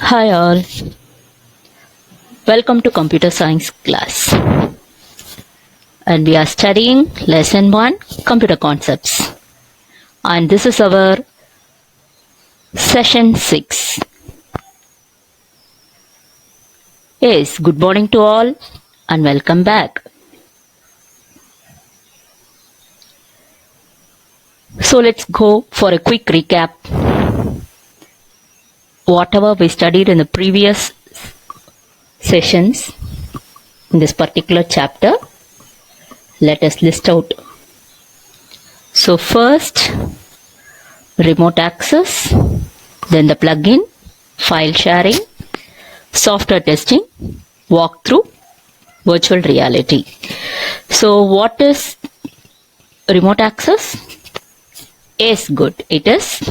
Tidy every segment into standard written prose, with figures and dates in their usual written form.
Hi all, welcome to computer science class, and we are studying lesson 1 computer concepts, and this is our session 6. Yes, good morning to all and welcome back. So let's go for a quick recap. Whatever we studied in the previous sessions in this particular chapter, let us list out. So first, remote access, then the plugin, file sharing, software testing, walkthrough, virtual reality. So what is remote access? Is good. It is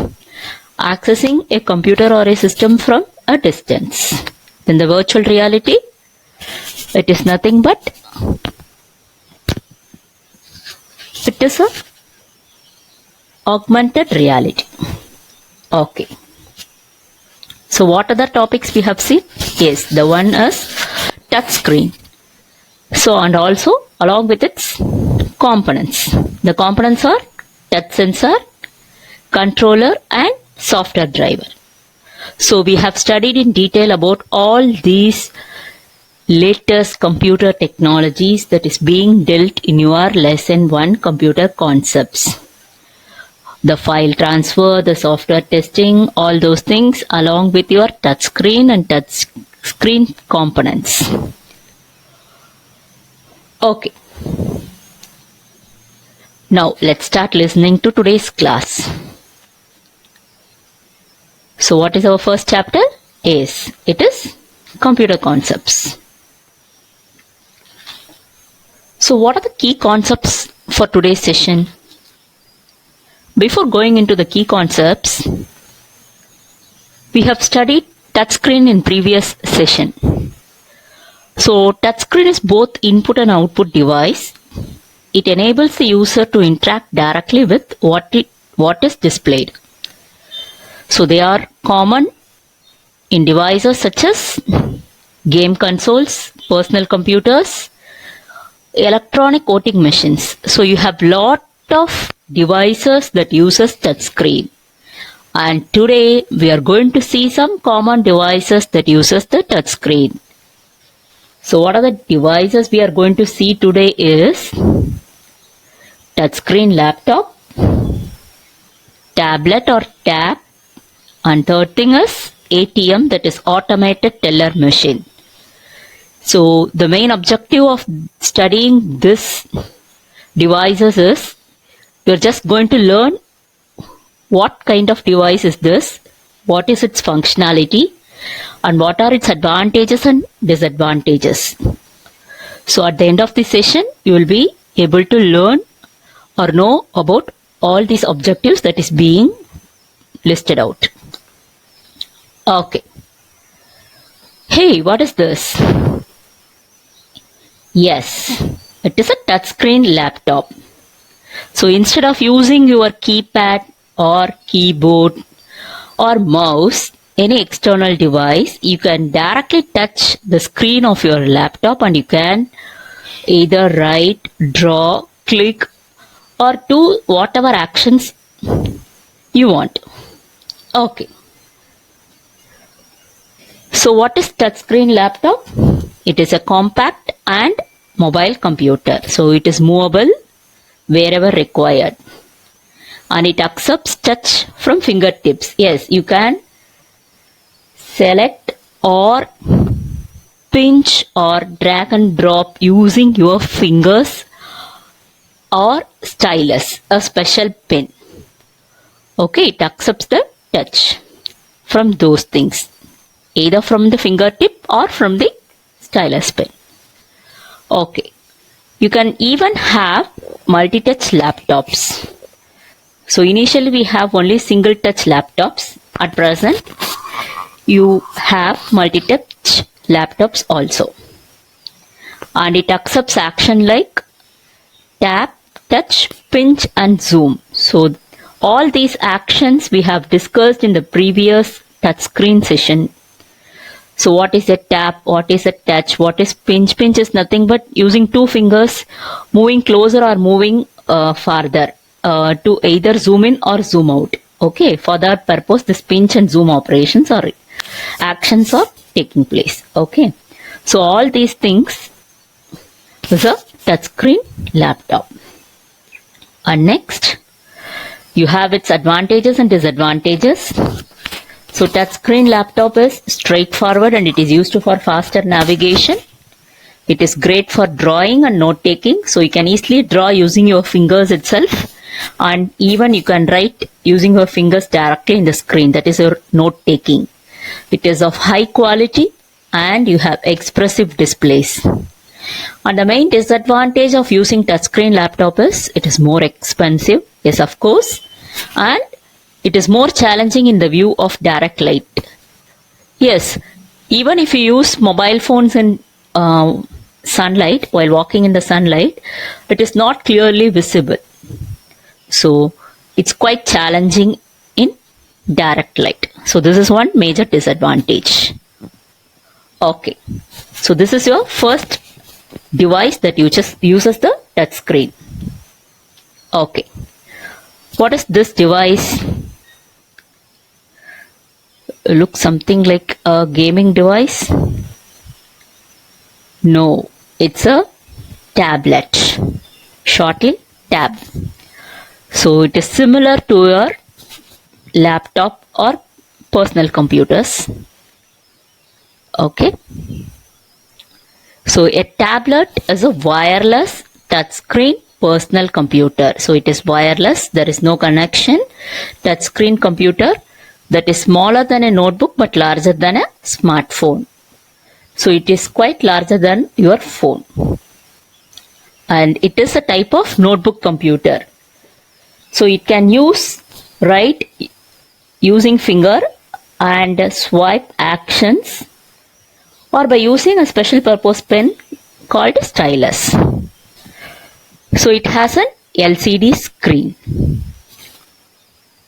accessing a computer or a system from a distance. Then the virtual reality, it is nothing but it is a augmented reality. Okay. So what other topics we have seen? Yes, the one is touch screen. So and also along with its components. The components are touch sensor, controller and software driver. So we have studied in detail about all these latest computer technologies that is being dealt in your lesson 1 computer concepts. The file transfer, the software testing, all those things along with your touch screen and touch screen components. Okay. Now let's start listening to today's class. So what is our first chapter? It is computer concepts. So what are the key concepts for today's session? Before going into the key concepts, we have studied touchscreen in previous session. So touchscreen is both input and output device. It enables the user to interact directly with what is displayed. So they are common in devices such as game consoles, personal computers, electronic voting machines. So you have lot of devices that uses touch screen. And today we are going to see some common devices that uses the touch screen. So what are the devices we are going to see today is touchscreen laptop, tablet or tab, and third thing is ATM, that is automated teller machine. So the main objective of studying this devices is you're just going to learn what kind of device is this, what is its functionality, and what are its advantages and disadvantages. So at the end of the session, you will be able to learn or know about all these objectives that is being listed out. Okay. Hey, what is this? Yes, it is a touchscreen laptop. So instead of using your keypad or keyboard or mouse, any external device, you can directly touch the screen of your laptop and you can either write, draw, click or do whatever actions you want. Okay. So what is touchscreen laptop? It is a compact and mobile computer. So it is movable wherever required. And it accepts touch from fingertips. Yes, you can select or pinch or drag and drop using your fingers or stylus, a special pen. Okay, it accepts the touch from those things, either from the fingertip or from the stylus pen. Okay, you can even have multi-touch laptops. So initially we have only single touch laptops. At present, you have multi-touch laptops also. And it accepts action like tap, touch, pinch and zoom. So all these actions we have discussed in the previous touchscreen session. So what is a tap? What is a touch? What is pinch? Pinch is nothing but using two fingers, moving closer or moving farther to either zoom in or zoom out. Okay, for that purpose, this pinch and zoom operations or actions are taking place. Okay, so all these things is a touchscreen laptop. And next, you have its advantages and disadvantages. So touchscreen laptop is straightforward and it is used for faster navigation. It is great for drawing and note taking. So you can easily draw using your fingers itself, and even you can write using your fingers directly in the screen. That is your note taking. It is of high quality and you have expressive displays. And the main disadvantage of using touchscreen laptop is it is more expensive. Yes, of course. And it is more challenging in the view of direct light. Yes, even if you use mobile phones in sunlight, while walking in the sunlight, it is not clearly visible. So it's quite challenging in direct light. So this is one major disadvantage. Okay, so this is your first device that uses the touch screen. Okay, what is this device? Looks something like a gaming device. No, it's a tablet, shortly tab. So it is similar to your laptop or personal computers. Okay. So a tablet is a wireless touchscreen personal computer. So it is wireless, there is no connection. Touchscreen computer that is smaller than a notebook but larger than a smartphone. So it is quite larger than your phone. And it is a type of notebook computer. So it can write using finger and swipe actions, or by using a special purpose pen called a stylus. So it has an LCD screen.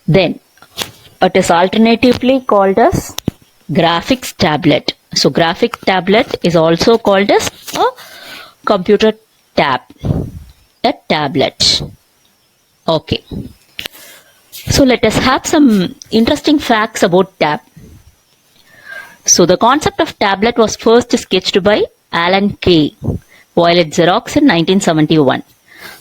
Then it is alternatively called as graphics tablet. So graphic tablet is also called as a computer tab, a tablet. Okay. So let us have some interesting facts about tab. So the concept of tablet was first sketched by Alan Kay while at Xerox in 1971.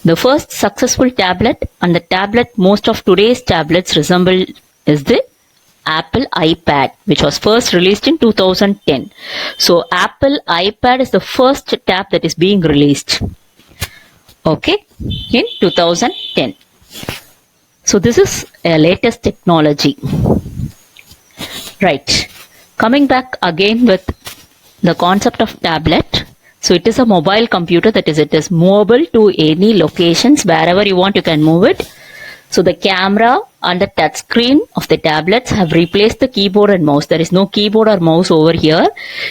The first successful tablet and the tablet most of today's tablets resemble is the Apple iPad, which was first released in 2010. So Apple iPad is the first tab that is being released. Okay, in 2010. So this is a latest technology. Right. Coming back again with the concept of tablet. So it is a mobile computer, that is, it is movable to any locations. Wherever you want, you can move it. So the camera and the touch screen of the tablets have replaced the keyboard and mouse. There is no keyboard or mouse over here.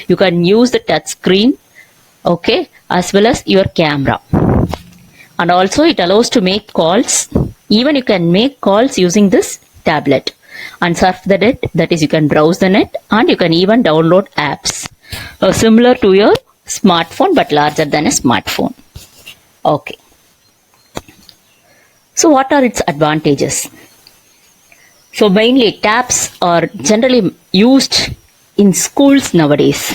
You can use the touch screen, okay, as well as your camera. And also it allows to make calls. Even you can make calls using this tablet and surf the net, that is, you can browse the net, and you can even download apps similar to your smartphone but larger than a smartphone. Okay. So what are its advantages? So mainly tabs are generally used in schools nowadays.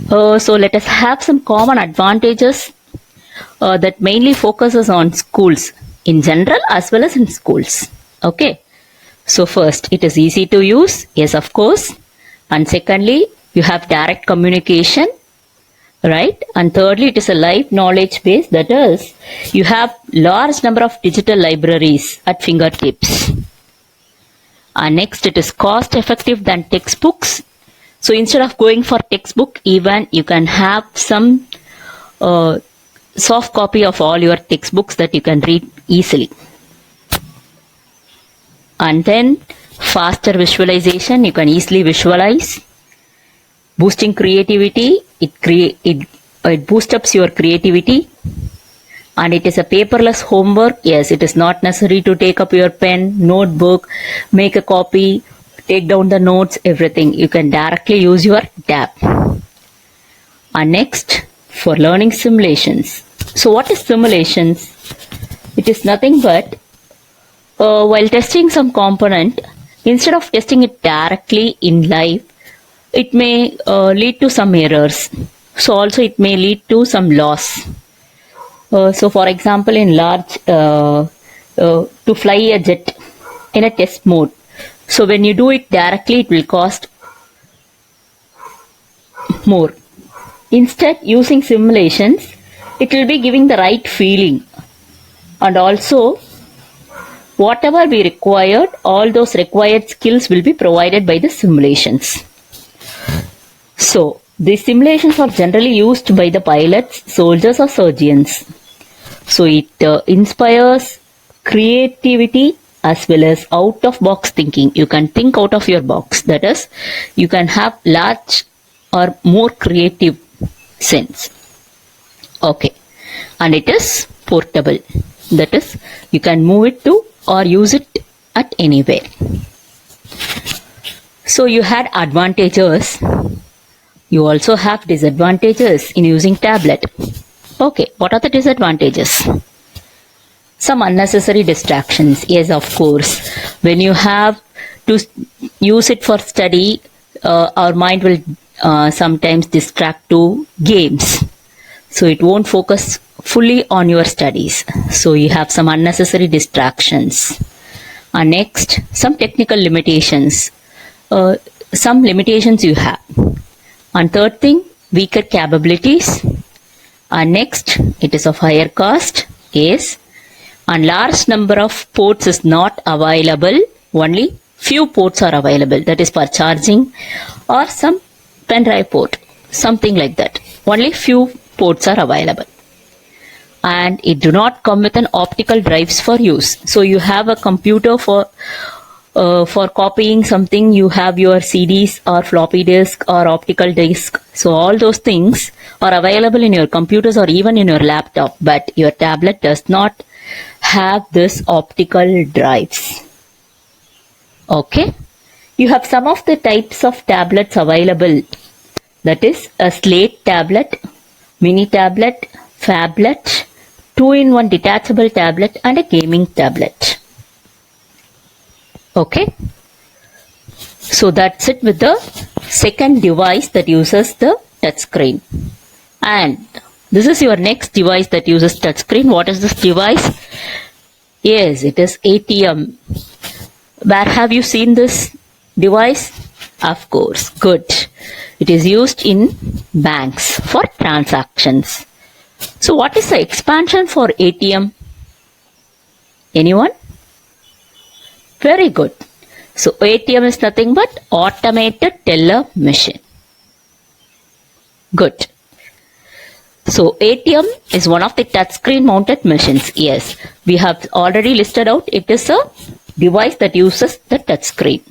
So let us have some common advantages that mainly focuses on schools in general as well as in schools. Okay. So first, it is easy to use. Yes, of course. And secondly, you have direct communication. Right. And thirdly, it is a live knowledge base. That is, you have large number of digital libraries at fingertips. And next, it is cost effective than textbooks. So instead of going for textbook, even you can have some soft copy of all your textbooks that you can read easily. And then faster visualization, you can easily visualize. Boosting creativity, it boosts up your creativity. And it is a paperless homework. Yes, it is not necessary to take up your pen, notebook, make a copy, take down the notes, everything. You can directly use your tab. And next, for learning simulations. So what is simulations? It is nothing but while testing some component, instead of testing it directly in live, it may lead to some errors. So also it may lead to some loss. So for example, in large, to fly a jet in a test mode. So when you do it directly, it will cost more. Instead, using simulations, it will be giving the right feeling. And also, whatever we required, all those required skills will be provided by the simulations. So, these simulations are generally used by the pilots, soldiers or surgeons. So, it inspires creativity as well as out-of-box thinking. You can think out of your box. That is, you can have large or more creative sense. Okay. And it is portable. That is, you can move it to or use it at anywhere. So you had advantages. You also have disadvantages in using tablet. Okay, what are the disadvantages? Some unnecessary distractions. Yes, of course. When you have to use it for study, our mind will sometimes distract to games. So it won't focus fully on your studies. So you have some unnecessary distractions. And next, some technical limitations. Some limitations you have. And third thing, weaker capabilities. And next, it is of higher cost. Yes. And large number of ports is not available. Only few ports are available. That is for charging or some pen drive port. Something like that. Only few ports are available. And it do not come with an optical drives for use. So you have a computer for copying something, you have your CDs or floppy disk or optical disk. So all those things are available in your computers or even in your laptop, but your tablet does not have this optical drives. Okay. You have some of the types of tablets available. That is a slate tablet, mini tablet, phablet, 2-in-1 detachable tablet and a gaming tablet. Okay. So that's it with the second device that uses the touchscreen. And this is your next device that uses touchscreen. What is this device? Yes, it is ATM. Where have you seen this device? Of course. Good. It is used in banks for transactions. So what is the expansion for ATM? Anyone? Very good. So ATM is nothing but automated teller machine. Good. So ATM is one of the touchscreen mounted machines. Yes, we have already listed out. It is a device that uses the touchscreen.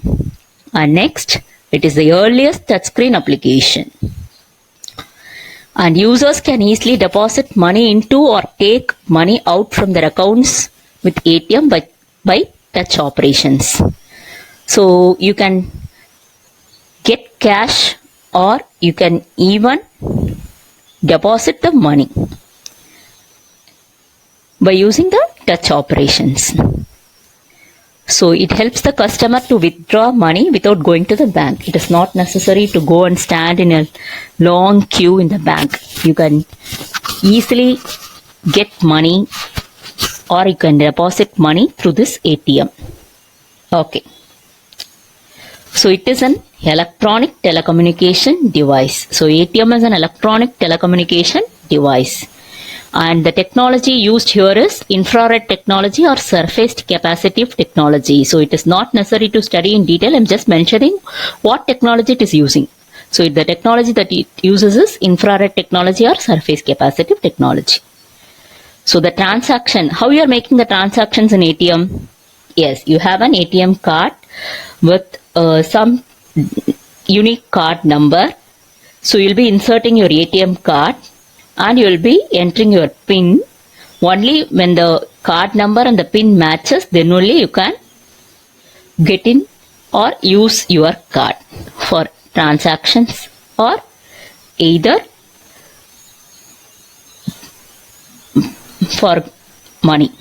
And next, it is the earliest touchscreen application. And users can easily deposit money into or take money out from their accounts with ATM by touch operations. So you can get cash or you can even deposit the money by using the touch operations. So it helps the customer to withdraw money without going to the bank. It is not necessary to go and stand in a long queue in the bank. You can easily get money or you can deposit money through this ATM. Okay. So it is an electronic telecommunication device. So ATM is an electronic telecommunication device. And the technology used here is infrared technology or surfaced capacitive technology. So it is not necessary to study in detail. I'm just mentioning what technology it is using. So the technology that it uses is infrared technology or surface capacitive technology. So the transaction, how you are making the transactions in ATM? Yes, you have an ATM card with some unique card number. So you'll be inserting your ATM card and you will be entering your PIN. Only when the card number and the PIN matches, then only you can get in or use your card for transactions or either for money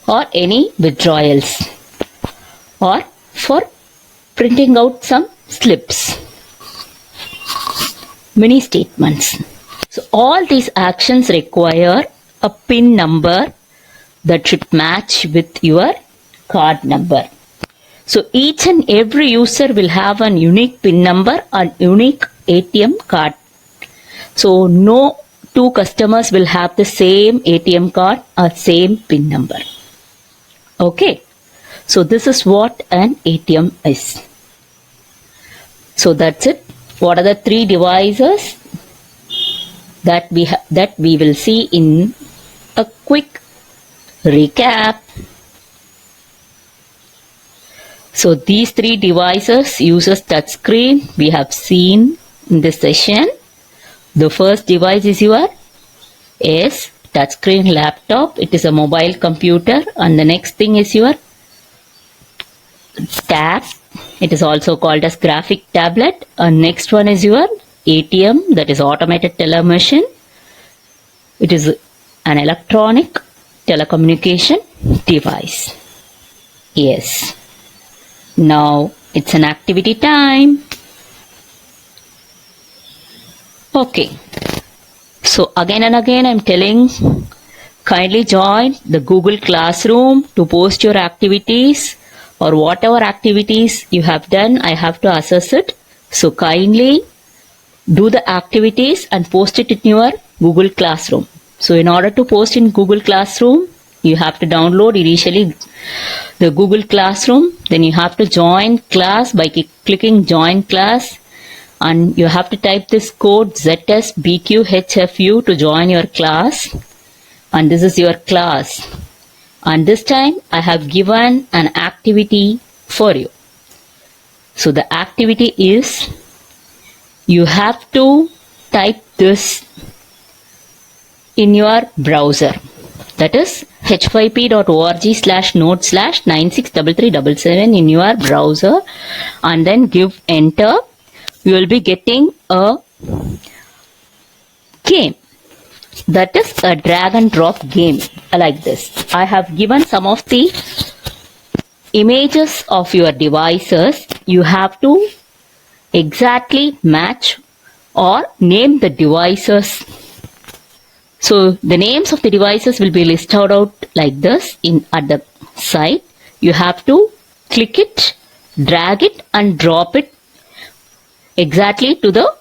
or any withdrawals or for printing out some slips, mini statements. So all these actions require a PIN number that should match with your card number. So each and every user will have an unique PIN number and unique ATM card. So no two customers will have the same ATM card or same PIN number. Okay. So this is what an ATM is. So that's it. What are the three devices that we will see in a quick recap? So these three devices uses touchscreen we have seen in this session. The first device is your touchscreen laptop. It is a mobile computer, and the next thing is your tab. It is also called as graphic tablet. And next one is your ATM, that is automated teller machine. It is an electronic telecommunication device. Yes. Now it's an activity time. Okay. So again and again I'm telling, kindly join the Google Classroom to post your activities or whatever activities you have done. I have to assess it. So kindly do the activities and post it in your Google Classroom. So in order to post in Google Classroom, you have to download initially the Google Classroom. Then you have to join class by clicking join class. And you have to type this code ZSBQHFU to join your class. And this is your class. And this time I have given an activity for you. So the activity is, you have to type this in your browser. That is h5p.org/node/963377 in your browser, and then give enter. You will be getting a game. That is a drag and drop game like this. I have given some of the images of your devices. You have to exactly match or name the devices. So the names of the devices will be listed out like this at the side. You have to click it, drag it and drop it exactly to the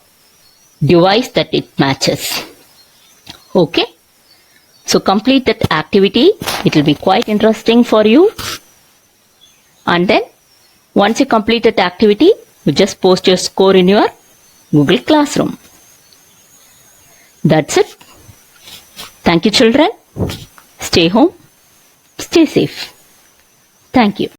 device that it matches. Okay. So complete that activity. It will be quite interesting for you. And then once you complete that activity, you just post your score in your Google Classroom. That's it. Thank you, children. Stay home. Stay safe. Thank you.